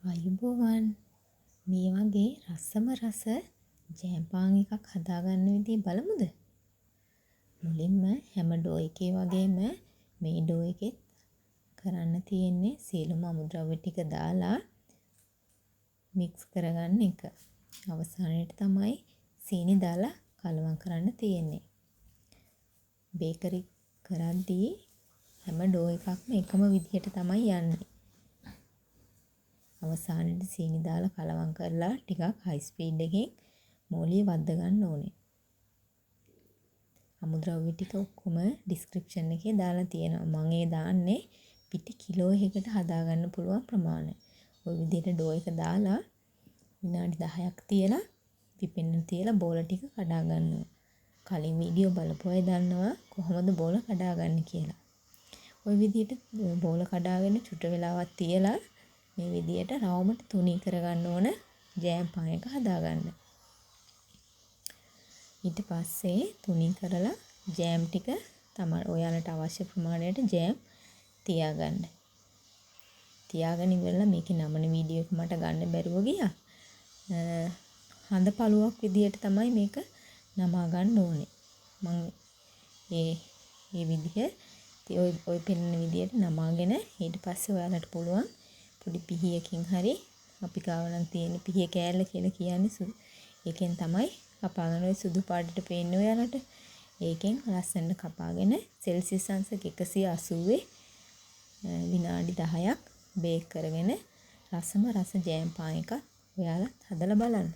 අයුබෝවන් මේ වගේ රසම රස ජෑම් පාන් එකක් හදාගන්න විදිහ බලමුද? මුලින්ම හැම ඩෝ එකේ වගේම මේ ඩෝ එකෙත් කරන්න තියෙන්නේ සියලුම අමුද්‍රව්‍ය ටික දාලා මික්ස් කරගන්න එක. අවසානයේට තමයි සීනි දාලා කලවම් කරන්න තියෙන්නේ. බේකරි කරද්දී හැම ඩෝ එකක්ම එකම විදිහට තමයි යන්නේ. අවසානයේ සීනි දාලා කලවම් කරලා ටිකක් හයි ස්පීඩ් එකකින් මෝලිය වද්ද ගන්න ඕනේ. අමුද්‍රව්‍ය ටික ඔක්කොම ඩිස්ක්‍රිප්ෂන් එකේ දාලා තියෙනවා. මම ඒ දාන්නේ පිටි කිලෝ එකකට හදාගන්න පුළුවන් ප්‍රමාණය. ওই විදිහට ඩෝ එක දාලා විනාඩි 10ක් තියලා පිපෙන්න තියලා බෝල ටික කඩා ගන්නවා. කලින් වීඩියෝ බලපු අය දන්නවා කොහොමද බෝල කඩාගන්නේ කියලා. ওই විදිහට බෝල කඩාගෙන චුට වෙලාවක් තියලා මේ විදිහට රවුමට තුනී කරගන්න ඕන ජෑම් පාන් එක හදාගන්න. ඊට පස්සේ තුනී කරලා ජෑම් ටික තමයි ඔයාලට අවශ්‍ය ප්‍රමාණයට ජෑම් තියාගන්න. තියාගෙන ඉවරලා මේකේ නමන වීඩියෝ එක මට ගන්න බැරුව ගියා. හඳ පළුවක් විදියට තමයි මේක නමා ගන්න ඕනේ. මම ඒ විදිහ ඔය පෙන්නන විදියට නමාගෙන ඊට පස්සේ ඔයාලට පුළුවන් පොඩි පිහියකින් හරි අපි ගාව නම් තියෙන පිහිය කෑල්ල කියලා කියන්නේ ඒකෙන් තමයි කපාගෙන ඔය සුදු පාටට පේන්නේ ඔයාලට. ඒකෙන් ලස්සනට කපාගෙන සෙල්සියස් අංශක 180 විනාඩි 10ක් බේක් කරගෙන රසම රස ජෑම් පාන් එකක් ඔයාලා හදලා බලන්න.